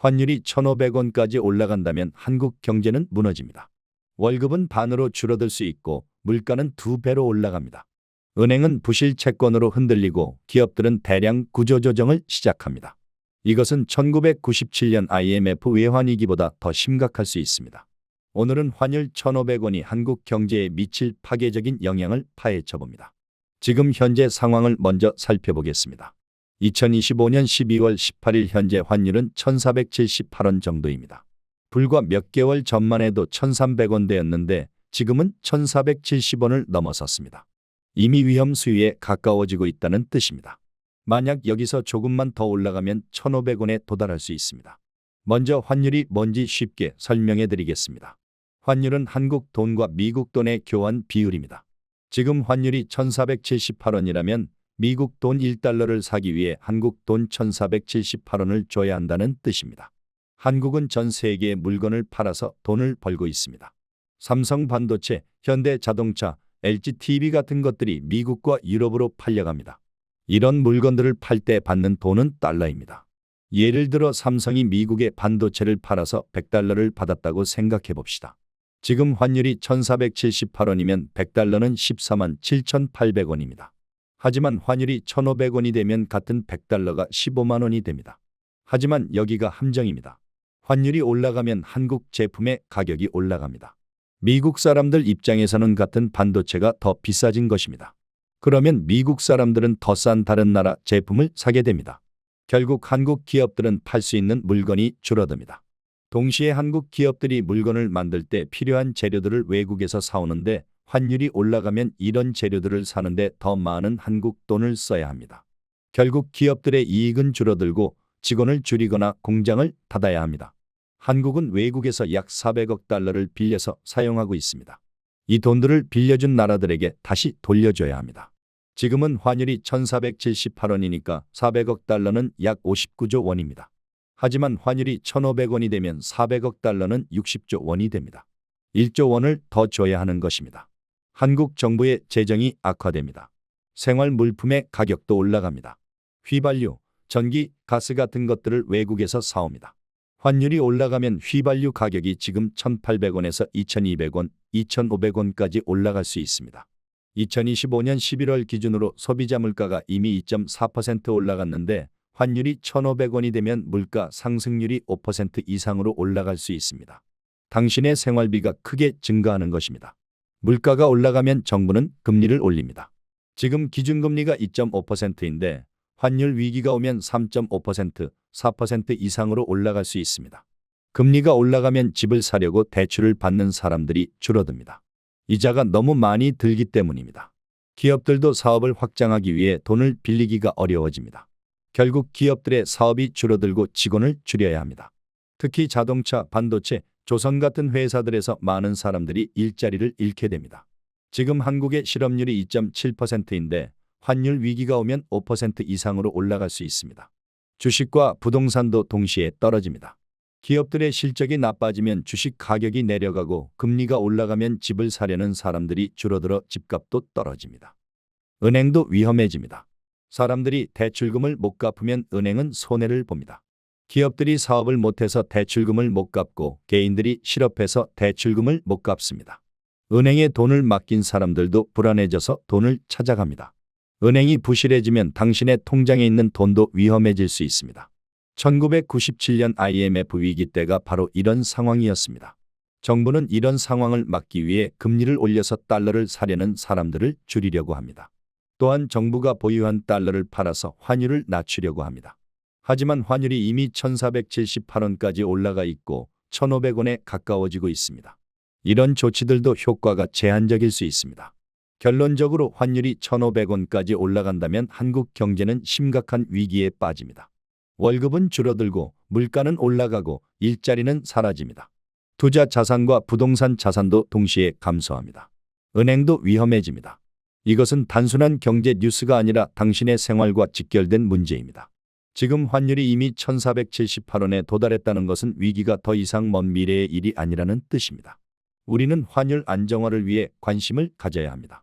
환율이 1,500원까지 올라간다면 한국 경제는 무너집니다. 월급은 반으로 줄어들 수 있고 물가는 2배로 올라갑니다. 은행은 부실 채권으로 흔들리고 기업들은 대량 구조조정을 시작합니다. 이것은 1997년 IMF 외환위기보다 더 심각할 수 있습니다. 오늘은 환율 1,500원이 한국 경제에 미칠 파괴적인 영향을 파헤쳐봅니다. 지금 현재 상황을 먼저 살펴보겠습니다. 2025년 12월 18일 현재 환율은 1,478원 정도입니다. 불과 몇 개월 전만 해도 1,300원대였는데 지금은 1,470원을 넘어섰습니다. 이미 위험 수위에 가까워지고 있다는 뜻입니다. 만약 여기서 조금만 더 올라가면 1,500원에 도달할 수 있습니다. 먼저 환율이 뭔지 쉽게 설명해 드리겠습니다. 환율은 한국 돈과 미국 돈의 교환 비율입니다. 지금 환율이 1,478원이라면 미국 돈 1달러를 사기 위해 한국 돈 1,478원을 줘야 한다는 뜻입니다. 한국은 전 세계의 물건을 팔아서 돈을 벌고 있습니다. 삼성 반도체, 현대 자동차, LG TV 같은 것들이 미국과 유럽으로 팔려갑니다. 이런 물건들을 팔 때 받는 돈은 달러입니다. 예를 들어 삼성이 미국에 반도체를 팔아서 100달러를 받았다고 생각해 봅시다. 지금 환율이 1,478원이면 100달러는 14만 7,800원입니다. 하지만 환율이 1,500원이 되면 같은 100달러가 15만 원이 됩니다. 하지만 여기가 함정입니다. 환율이 올라가면 한국 제품의 가격이 올라갑니다. 미국 사람들 입장에서는 같은 반도체가 더 비싸진 것입니다. 그러면 미국 사람들은 더 싼 다른 나라 제품을 사게 됩니다. 결국 한국 기업들은 팔 수 있는 물건이 줄어듭니다. 동시에 한국 기업들이 물건을 만들 때 필요한 재료들을 외국에서 사오는데 환율이 올라가면 이런 재료들을 사는데 더 많은 한국 돈을 써야 합니다. 결국 기업들의 이익은 줄어들고 직원을 줄이거나 공장을 닫아야 합니다. 한국은 외국에서 약 400억 달러를 빌려서 사용하고 있습니다. 이 돈들을 빌려준 나라들에게 다시 돌려줘야 합니다. 지금은 환율이 1,478원이니까 400억 달러는 약 59조 원입니다. 하지만 환율이 1,500원이 되면 400억 달러는 60조 원이 됩니다. 1조 원을 더 줘야 하는 것입니다. 한국 정부의 재정이 악화됩니다. 생활 물품의 가격도 올라갑니다. 휘발유, 전기, 가스 같은 것들을 외국에서 사옵니다. 환율이 올라가면 휘발유 가격이 지금 1,800원에서 2,200원, 2,500원까지 올라갈 수 있습니다. 2025년 11월 기준으로 소비자 물가가 이미 2.4% 올라갔는데 환율이 1,500원이 되면 물가 상승률이 5% 이상으로 올라갈 수 있습니다. 당신의 생활비가 크게 증가하는 것입니다. 물가가 올라가면 정부는 금리를 올립니다. 지금 기준금리가 2.5%인데 환율 위기가 오면 3.5%, 4% 이상으로 올라갈 수 있습니다. 금리가 올라가면 집을 사려고 대출을 받는 사람들이 줄어듭니다. 이자가 너무 많이 들기 때문입니다. 기업들도 사업을 확장하기 위해 돈을 빌리기가 어려워집니다. 결국 기업들의 사업이 줄어들고 직원을 줄여야 합니다. 특히 자동차, 반도체, 조선 같은 회사들에서 많은 사람들이 일자리를 잃게 됩니다. 지금 한국의 실업률이 2.7%인데 환율 위기가 오면 5% 이상으로 올라갈 수 있습니다. 주식과 부동산도 동시에 떨어집니다. 기업들의 실적이 나빠지면 주식 가격이 내려가고 금리가 올라가면 집을 사려는 사람들이 줄어들어 집값도 떨어집니다. 은행도 위험해집니다. 사람들이 대출금을 못 갚으면 은행은 손해를 봅니다. 기업들이 사업을 못해서 대출금을 못 갚고 개인들이 실업해서 대출금을 못 갚습니다. 은행에 돈을 맡긴 사람들도 불안해져서 돈을 찾아갑니다. 은행이 부실해지면 당신의 통장에 있는 돈도 위험해질 수 있습니다. 1997년 IMF 위기 때가 바로 이런 상황이었습니다. 정부는 이런 상황을 막기 위해 금리를 올려서 달러를 사려는 사람들을 줄이려고 합니다. 또한 정부가 보유한 달러를 팔아서 환율을 낮추려고 합니다. 하지만 환율이 이미 1,478원까지 올라가 있고 1,500원에 가까워지고 있습니다. 이런 조치들도 효과가 제한적일 수 있습니다. 결론적으로 환율이 1,500원까지 올라간다면 한국 경제는 심각한 위기에 빠집니다. 월급은 줄어들고 물가는 올라가고 일자리는 사라집니다. 투자 자산과 부동산 자산도 동시에 감소합니다. 은행도 위험해집니다. 이것은 단순한 경제 뉴스가 아니라 당신의 생활과 직결된 문제입니다. 지금 환율이 이미 1,478원에 도달했다는 것은 위기가 더 이상 먼 미래의 일이 아니라는 뜻입니다. 우리는 환율 안정화를 위해 관심을 가져야 합니다.